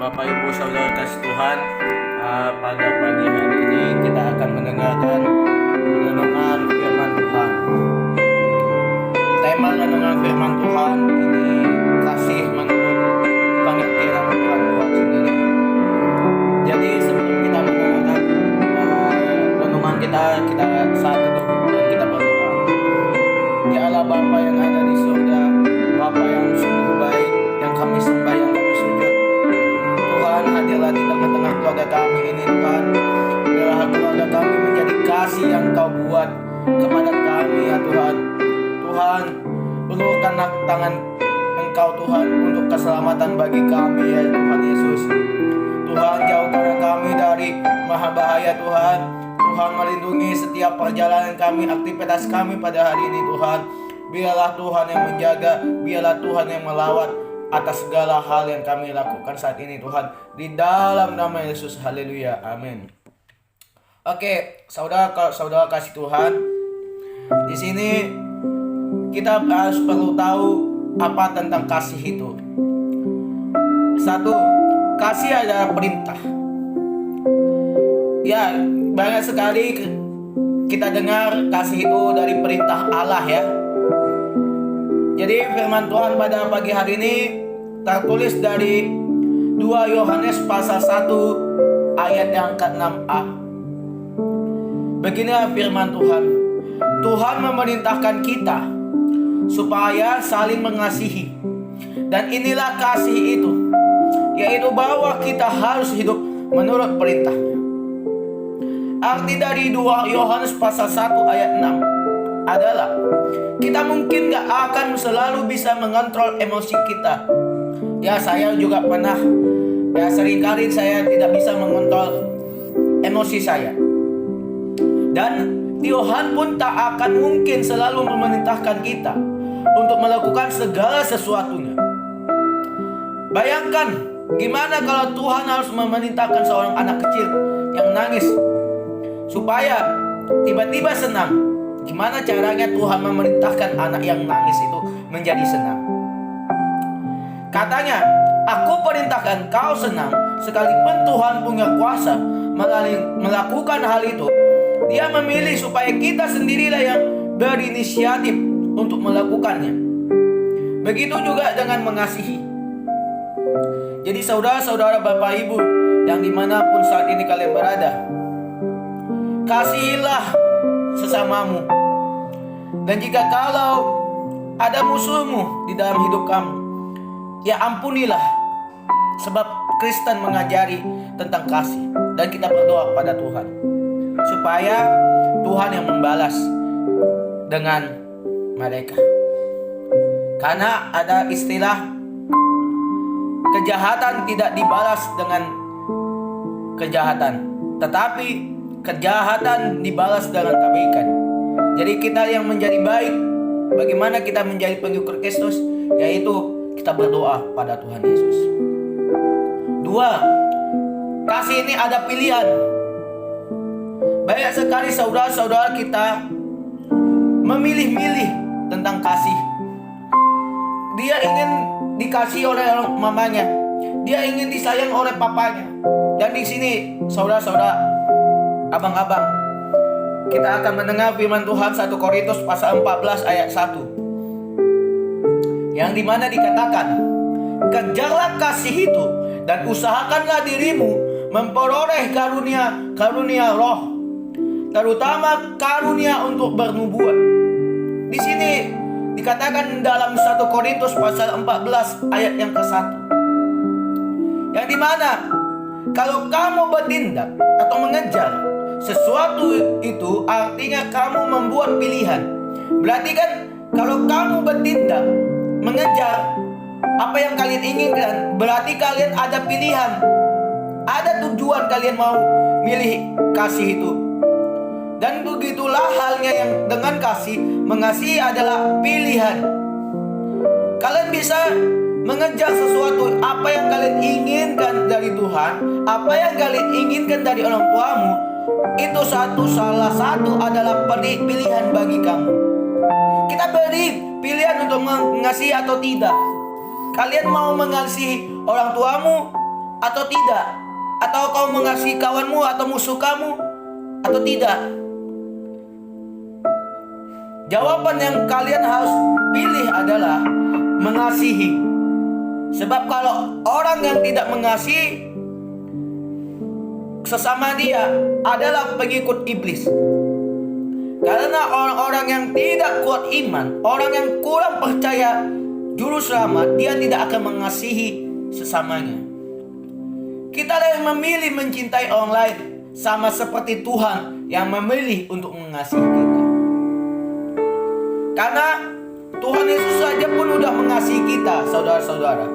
Bapak Ibu Saudara kasih Tuhan, pada pagi hari ini kita akan mendengarkan renungan firman Tuhan. Tema renungan firman Tuhan ini kasih menurut pengertian Tuhan sendiri. Jadi sebelum kita mendengarkan renungan kita saat itu dan kita berdoa. Ya Allah Bapa yang ada di surga, Bapa yang sungguh baik, yang kami sembah, yang kami sujud. Tuhan, hadirlah di tengah-tengah keluarga kami ini Tuhan. Biarlah keluarga kami menjadi kasih yang Kau buat kepada kami ya Tuhan. Tuhan, ulurkanlah tangan Engkau Tuhan untuk keselamatan bagi kami ya Tuhan Yesus. Tuhan, jauhkanlah kami dari maha bahaya Tuhan. Tuhan, melindungi setiap perjalanan kami, aktivitas kami pada hari ini Tuhan. Biarlah Tuhan yang menjaga, biarlah Tuhan yang melawat atas segala hal yang kami lakukan saat ini Tuhan. Di dalam nama Yesus, haleluya, amin. Oke, saudara kasih Tuhan, di sini kita harus perlu tahu apa tentang kasih itu. Satu, kasih adalah perintah. Ya, banyak sekali kita dengar kasih itu dari perintah Allah ya. Jadi firman Tuhan pada pagi hari ini tertulis dari 2 Yohanes pasal 1 ayat yang ke-6a. Beginilah firman Tuhan. Tuhan memerintahkan kita supaya saling mengasihi. Dan inilah kasih itu, yaitu bahwa kita harus hidup menurut perintahnya. Arti dari 2 Yohanes pasal 1 ayat 6 adalah kita mungkin gak akan selalu bisa mengontrol emosi kita. Ya, saya juga pernah, ya seringkali saya tidak bisa mengontrol emosi saya. Dan Tuhan pun tak akan mungkin selalu memerintahkan kita untuk melakukan segala sesuatunya. Bayangkan gimana kalau Tuhan harus memerintahkan seorang anak kecil yang nangis supaya tiba-tiba senang. Gimana caranya Tuhan memerintahkan anak yang nangis itu menjadi senang? Katanya, aku perintahkan kau senang. Sekalipun Tuhan punya kuasa melakukan hal itu, Dia memilih supaya kita sendirilah yang berinisiatif untuk melakukannya. Begitu juga dengan mengasihi. Jadi saudara-saudara, Bapak Ibu yang dimanapun saat ini kalian berada, kasihilah sesamamu. Dan jika kalau ada musuhmu di dalam hidup kamu, ya ampunilah. Sebab Kristen mengajari tentang kasih. Dan kita berdoa pada Tuhan supaya Tuhan yang membalas dengan mereka. Karena ada istilah kejahatan tidak dibalas dengan kejahatan, tetapi kejahatan dibalas dengan kebaikan. Jadi kita yang menjadi baik, bagaimana kita menjadi pengikut Kristus? Yaitu kita berdoa pada Tuhan Yesus. 2, kasih ini ada pilihan. Banyak sekali saudara-saudara kita memilih-milih tentang kasih. Dia ingin dikasih oleh mamanya, dia ingin disayang oleh papanya. Dan di sini saudara-saudara, abang-abang, kita akan mendengar firman Tuhan 1 Korintus pasal 14 ayat 1, yang dimana dikatakan, kejarlah kasih itu dan usahakanlah dirimu memperoleh karunia roh, terutama karunia untuk bernubuat. Di sini dikatakan dalam 1 Korintus pasal 14 ayat yang ke-1, yang dimana kalau kamu bertindak atau mengejar sesuatu itu artinya kamu membuat pilihan. Berarti kan kalau kamu bertindak mengejar apa yang kalian inginkan, berarti kalian ada pilihan, ada tujuan kalian mau milih kasih itu. Dan begitulah halnya yang dengan kasih. Mengasihi adalah pilihan. Kalian bisa mengejar sesuatu, apa yang kalian inginkan dari Tuhan, apa yang kalian inginkan dari orang tuamu. Itu salah satu adalah pilihan bagi kamu. Kita beri pilihan untuk mengasihi atau tidak. Kalian mau mengasihi orang tuamu atau tidak? Atau kau mengasihi kawanmu atau musuh kamu atau tidak? Jawaban yang kalian harus pilih adalah mengasihi. Sebab kalau orang yang tidak mengasihi sesama dia adalah pengikut iblis. Karena orang-orang yang tidak kuat iman, orang yang kurang percaya juru selamat, dia tidak akan mengasihi sesamanya. Kita yang memilih mencintai orang lain, sama seperti Tuhan yang memilih untuk mengasihi kita. Karena Tuhan Yesus saja pun sudah mengasihi kita, saudara-saudara.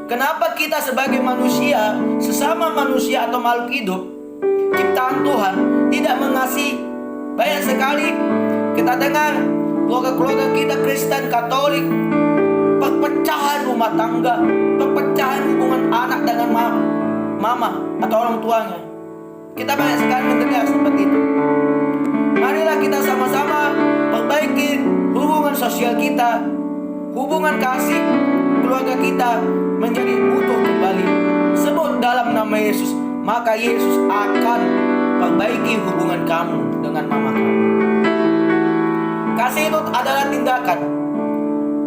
Kenapa kita sebagai manusia, sesama manusia atau makhluk hidup ciptaan Tuhan, tidak mengasihi? Banyak sekali kita dengar keluarga-keluarga kita Kristen, Katolik, perpecahan rumah tangga, perpecahan hubungan anak dengan mama atau orang tuanya. Kita banyak sekali mendengar seperti itu. Marilah kita sama-sama perbaiki hubungan sosial kita, hubungan kasih keluarga kita menjadi utuh kembali. Sebut dalam nama Yesus, maka Yesus akan perbaiki hubungan kamu dengan mama kamu. Kasih itu adalah tindakan.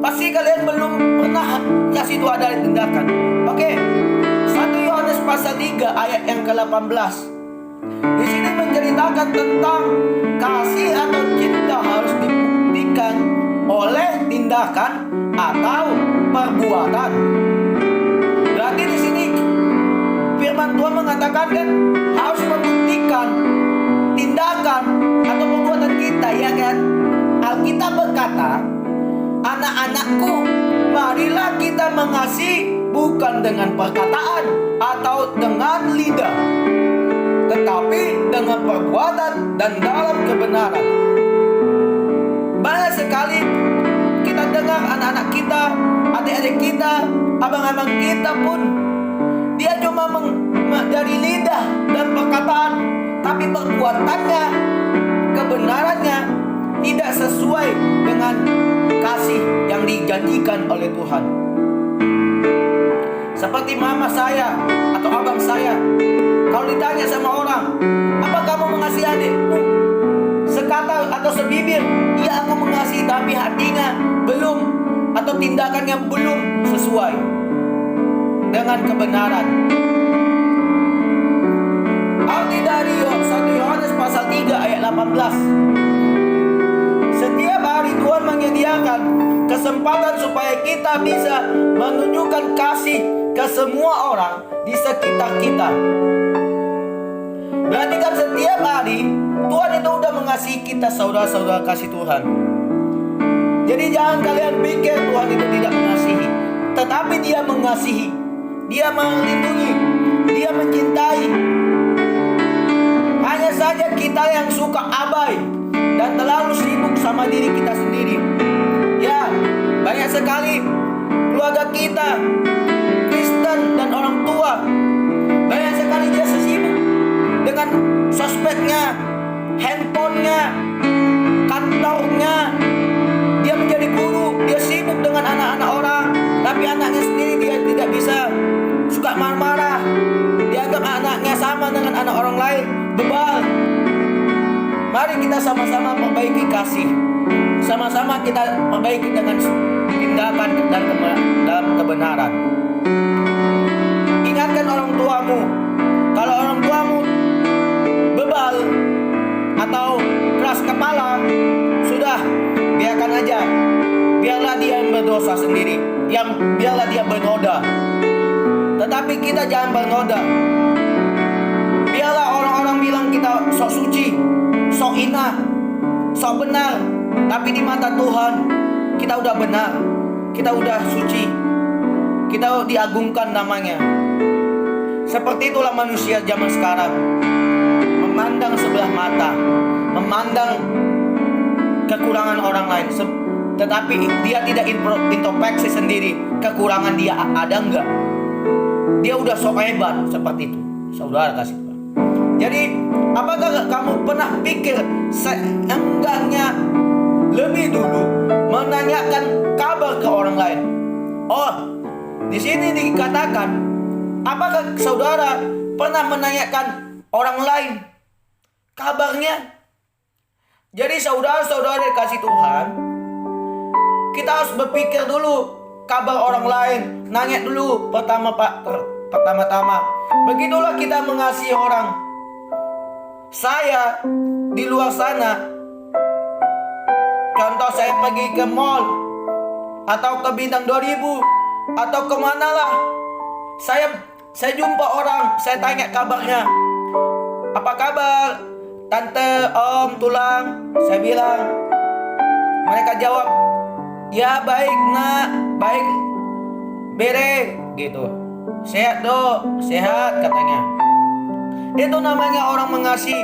Pasti kalian belum pernah kasih itu adalah tindakan. Oke. 1 Yohanes pasal 3 ayat yang ke-18. Di sini menceritakan tentang kasih atau cinta harus dibuktikan oleh tindakan atau perbuatan. Berarti di sini firman Tuhan mengatakan kan harus membuktikan tindakan atau perbuatan kita, ya kan? Alkitab berkata, anak-anakku, marilah kita mengasihi bukan dengan perkataan atau dengan lidah, tetapi dengan perbuatan dan dalam kebenaran. Banyak sekali kita dengar anak-anak kita, adik-adik kita, abang-abang kita pun dia cuma dari lidah dan perkataan, tapi perbuatannya, kebenarannya tidak sesuai dengan kasih yang dijanjikan oleh Tuhan. Seperti mama saya atau abang saya, kalau ditanya sama orang, apa kamu mengasihi adikmu? Sekata atau sebibir, iya aku mengasihi, tapi hatinya belum, atau tindakannya belum sesuai dengan kebenaran. Arti dari 1 Yohanes pasal 3 ayat 18. Setiap hari Tuhan menyediakan kesempatan supaya kita bisa menunjukkan kasih ke semua orang di sekitar kita. Berarti kan setiap hari Tuhan itu udah mengasihi kita, saudara-saudara kasih Tuhan. Jadi jangan kalian pikir Tuhan itu tidak mengasihi, tetapi Dia mengasihi, Dia melindungi, Dia mencintai. Hanya saja kita yang suka abai dan terlalu sibuk sama diri kita sendiri. Ya, banyak sekali keluarga kita, Kristen dan orang tua, banyak sekali dia sibuk dengan sosmednya, handphonenya, kantornya. Dia menjadi guru, dia sibuk dengan anak-anak orang, tapi anaknya sendiri dia tidak bisa, suka marah-marah. Dianggap anaknya sama dengan anak orang lain, bebal. Mari kita sama-sama perbaiki kasih, sama-sama kita perbaiki dengan tindakan dan dalam kebenaran. Ingatkan orang tuamu. Kalau orang tuamu bebal atau keras kepala, sudah, biarkan aja. Biarlah dia yang berdosa sendiri, biarlah dia bernoda. Tetapi kita jangan bernoda. Biarlah orang-orang bilang kita sok suci, sok inah, sok benar, tapi di mata Tuhan kita udah benar, kita udah suci, kita diagungkan namanya. Seperti itulah manusia zaman sekarang, memandang sebelah mata, memandang kekurangan orang lain, tetapi dia tidak introspeksi sendiri kekurangan dia ada enggak. Dia udah sok hebat seperti itu, saudara kasih Tuhan. Jadi apakah kamu pernah pikir seenggaknya lebih dulu menanyakan kabar ke orang lain? Oh, di sini dikatakan Apakah saudara pernah menanyakan orang lain kabarnya? Jadi saudara-saudara dikasih Tuhan, kita harus berpikir dulu kabar orang lain. Nanya dulu pertama-tama. Begitulah kita mengasihi orang. Saya di luar sana, contoh saya pergi ke mall atau ke Bintang 2000 atau kemana lah, saya jumpa orang, saya tanya kabarnya. Apa kabar tante, om, tulang? Saya bilang. Mereka jawab, ya baik nak, baik bere gitu. Sehat dok, sehat katanya. Itu namanya orang mengasihi.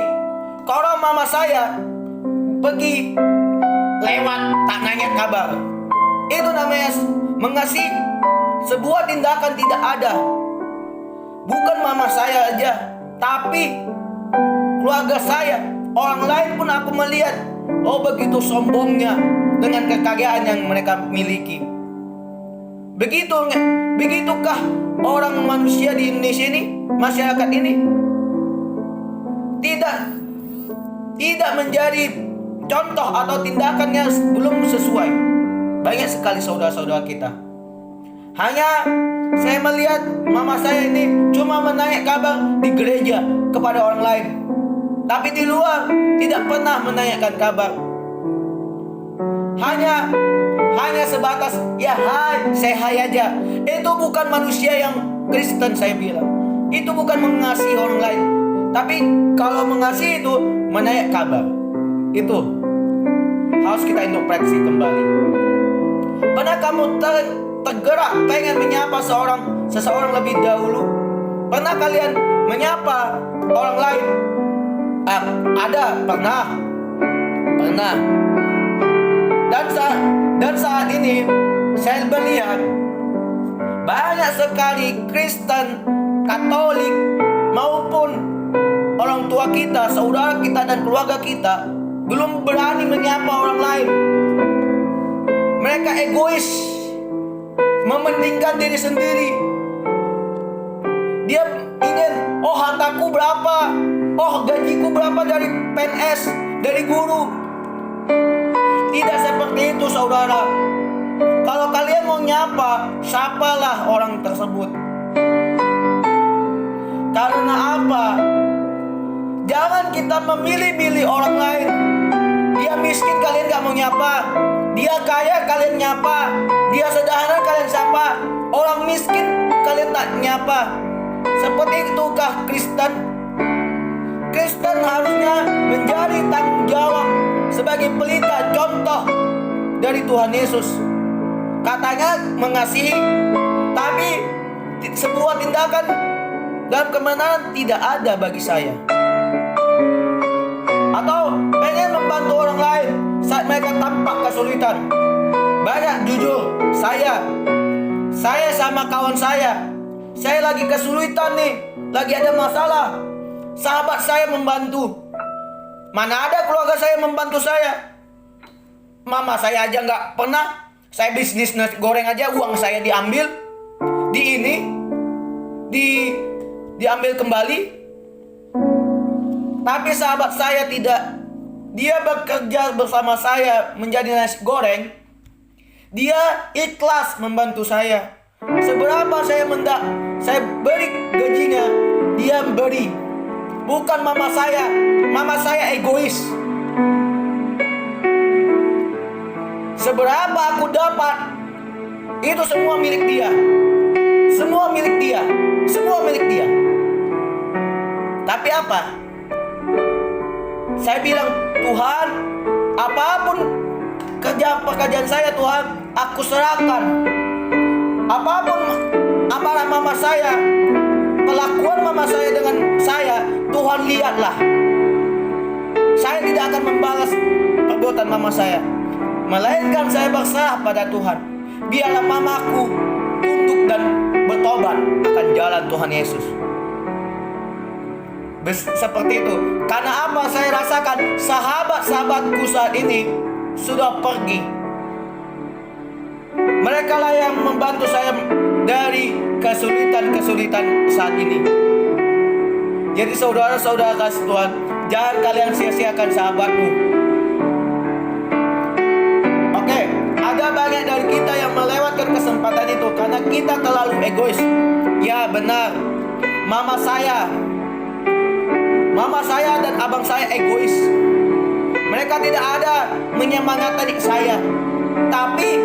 Kalau mama saya pergi lewat tak nanya kabar, itu namanya mengasihi. Sebuah tindakan tidak ada. Bukan mama saya aja, tapi keluarga saya, orang lain pun aku melihat, oh begitu sombongnya dengan kekayaan yang mereka miliki. Begitukah orang manusia di Indonesia ini, masyarakat ini? Tidak menjadi contoh atau tindakannya belum sesuai. Banyak sekali saudara-saudara kita. Hanya saya melihat mama saya ini cuma menanya kabar di gereja kepada orang lain, tapi di luar tidak pernah menanyakan kabar. Hanya sebatas ya hai, say hai aja. Itu bukan manusia yang Kristen, saya bilang. Itu bukan mengasihi orang lain. Tapi kalau mengasihi itu menanya kabar. Itu harus kita introspeksi kembali. Pernah kamu tergerak pengen menyapa seseorang lebih dahulu? Pernah kalian menyapa orang lain? Pernah. Dan saat ini saya melihat banyak sekali Kristen, Katolik maupun orang tua kita, saudara kita dan keluarga kita belum berani menyapa orang lain. Mereka egois, mementingkan diri sendiri. Dia ingin, oh hartaku berapa, oh gajiku berapa dari PNS, dari guru. Tidak seperti itu saudara. Kalau kalian mau nyapa, sapalah orang tersebut. Karena apa? Jangan kita memilih-milih orang lain. Dia miskin kalian gak mau nyapa, dia kaya kalian nyapa, dia sederhana kalian sapa, orang miskin kalian tak nyapa. Seperti itukah Kristen? Kristen harusnya menjadi tanggung jawab sebagai pelita contoh dari Tuhan Yesus. Katanya mengasihi, tapi sebuah tindakan dalam kebenaran tidak ada bagi saya. Atau pengen membantu orang lain saat mereka tampak kesulitan. Banyak jujur, saya sama kawan saya lagi kesulitan nih, lagi ada masalah. Sahabat saya membantu. Mana ada keluarga saya membantu saya? Mama saya aja nggak pernah. Saya bisnis nasi goreng aja uang saya diambil, diambil kembali. Tapi sahabat saya tidak. Dia bekerja bersama saya menjadi nasi goreng. Dia ikhlas membantu saya. Seberapa saya beri gajinya, dia beri. Bukan mama saya. Mama saya egois. Seberapa aku dapat, itu semua milik dia. Semua milik dia. Semua milik dia. Tapi apa? Saya bilang, Tuhan, apapun pekerjaan saya Tuhan, aku serahkan. Apapun amarah mama saya, kelakuan mama saya dengan saya, Tuhan lihatlah. Saya tidak akan membalas perbuatan mama saya, melainkan saya berserah pada Tuhan. Biarlah mamaku tunduk dan bertobat akan jalan Tuhan Yesus. Seperti itu. Karena apa saya rasakan, sahabat-sahabatku saat ini sudah pergi. Mereka lah yang membantu saya dari kesulitan-kesulitan saat ini. Jadi saudara-saudara kasih Tuhan, jangan kalian sia-siakan sahabatmu. Oke, ada banyak dari kita yang melewatkan kesempatan itu karena kita terlalu egois. Ya benar, mama saya dan abang saya egois. Mereka tidak ada menyemangati saya, tapi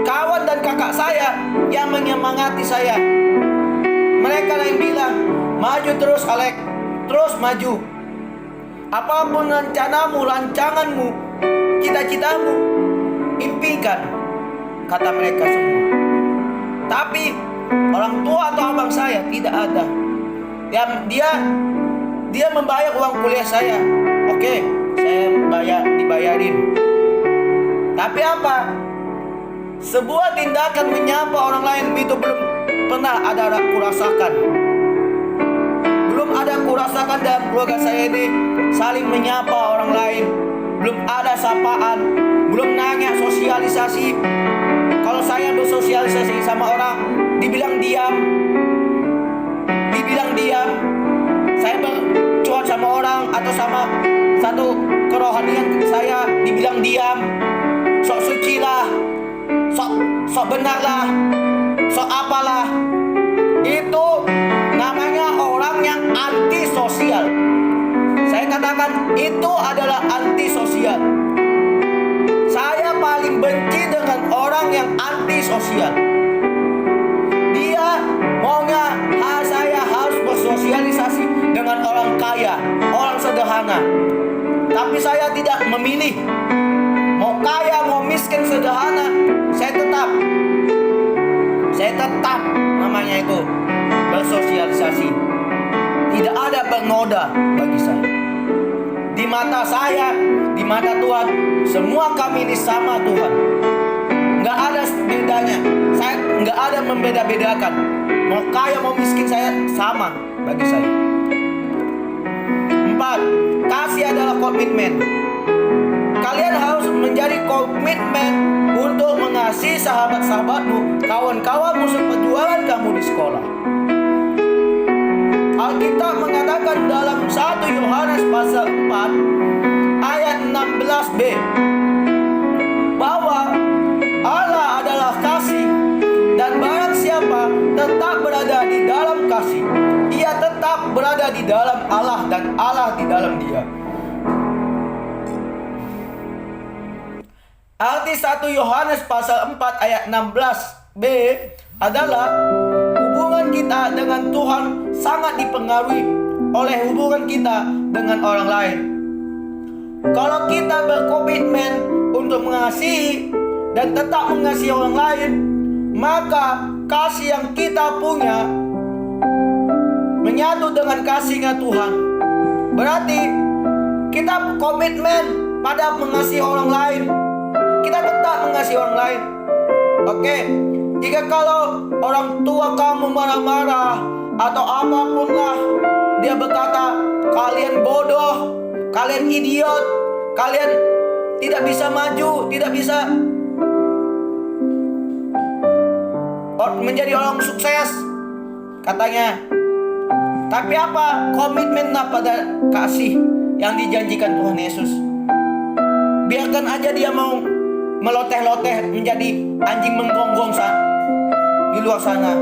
kawan dan kakak saya yang menyemangati saya. Mereka yang bilang, maju terus Alek, terus maju. Apapun rencanamu, rancanganmu, cita-citamu, impikan, kata mereka semua. Tapi orang tua atau abang saya tidak ada. Dia membayar uang kuliah saya. Oke, saya dibayarin. Tapi apa? Sebuah tindakan menyapa orang lain itu belum pernah ada kurasakan. Belum ada kurasakan dalam keluarga saya ini saling menyapa orang lain. Belum ada sapaan, belum nanya sosialisasi. Kalau saya bersosialisasi sama orang, dibilang diam. Saya bercuat sama orang atau sama satu kerohanian saya, dibilang diam. Sok suci lah, sok benar lah, sok apalah. Itu namanya orang yang antisosial. Saya katakan itu adalah antisosial. Saya paling benci dengan orang yang antisosial. Dia maunya saya harus bersosialisasi dengan orang kaya, orang sederhana. Tapi saya tidak memilih. Mau kaya, mau miskin, sederhana, saya tetap namanya itu bersosialisasi. Tidak ada bernoda bagi saya. Di mata saya, di mata Tuhan, semua kami ini sama Tuhan. Nggak ada bedanya. Saya nggak ada membeda-bedakan. Mau kaya, mau miskin, saya sama bagi saya. 4. Kasih adalah komitmen. Kalian harus menjadi komitmen untuk mengasihi sahabat-sahabatmu, kawan-kawanmu seperjuangan kamu di sekolah. Alkitab mengatakan dalam 1 Yohanes pasal 4 ayat 16b bahwa Allah adalah kasih, dan barang siapa tetap berada di dalam kasih, ia tetap berada di dalam Allah dan Allah di dalam dia. Arti 1 Yohanes pasal 4 ayat 16b adalah hubungan kita dengan Tuhan sangat dipengaruhi oleh hubungan kita dengan orang lain. Kalau kita berkomitmen untuk mengasihi dan tetap mengasihi orang lain, maka kasih yang kita punya menyatu dengan kasihnya Tuhan. Berarti kita komitmen pada mengasihi orang lain. Kita tetap mengasihi orang lain. Oke, jika kalau orang tua kamu marah-marah atau apapun lah, dia berkata kalian bodoh, kalian idiot, kalian tidak bisa maju, tidak bisa menjadi orang sukses, katanya. Tapi apa? Komitmenlah pada kasih yang dijanjikan Tuhan Yesus. Biarkan aja dia mau meloteh-loteh menjadi anjing menggonggong di luar sana.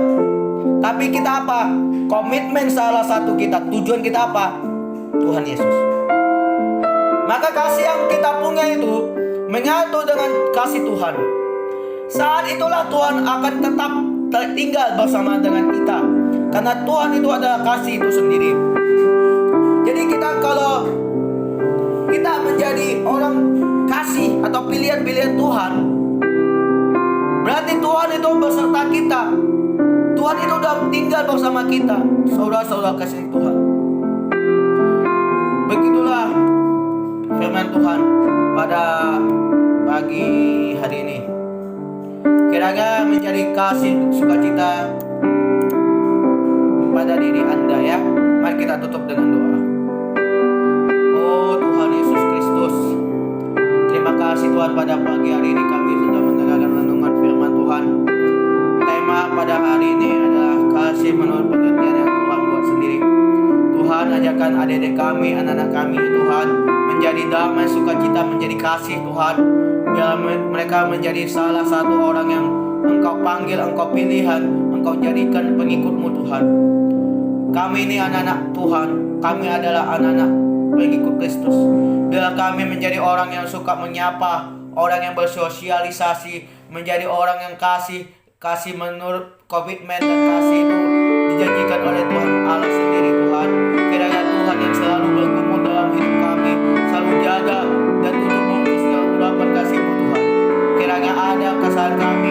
Tapi kita apa? Komitmen salah satu kita, tujuan kita apa? Tuhan Yesus. Maka kasih yang kita punya itu menyatu dengan kasih Tuhan. Saat itulah Tuhan akan tetap tinggal bersama dengan kita, karena Tuhan itu adalah kasih itu sendiri. Jadi kalau kita menjadi orang kasih atau pilihan-pilihan Tuhan, berarti Tuhan itu beserta kita. Tuhan itu sudah tinggal bersama kita, saudara-saudara kasih Tuhan. Begitulah firman Tuhan pada pagi hari ini. Kiranya menjadi kasih sukacita pada diri Anda ya. Mari kita tutup dengan doa. Oh Tuhan Yesus Kristus, terima kasih Tuhan, pada pagi hari ini kami sudah mendengarkan renungan firman Tuhan. Tema tema pada hari ini adalah kasih menurut pengertian yang Tuhan buat sendiri. Tuhan ajarkan adik-adik kami, anak-anak kami Tuhan menjadi damai, sukacita, menjadi kasih Tuhan. Biar mereka menjadi salah satu orang yang Engkau panggil, Engkau pilihan, Engkau jadikan pengikut-Mu Tuhan. Kami ini anak-anak Tuhan, kami adalah anak-anak pengikut Kristus. Biar kami menjadi orang yang suka menyapa, orang yang bersosialisasi, menjadi orang yang kasih menurut komitmen, dan kasih itu dijanjikan oleh Tuhan Allah sendiri Tuhan. Kiranya Tuhan yang selalu bergumul dalam hidup kami, selalu jaga dan tutup bungkus dalam urapan kasih-Mu Tuhan. Kiranya ada kesalahan kami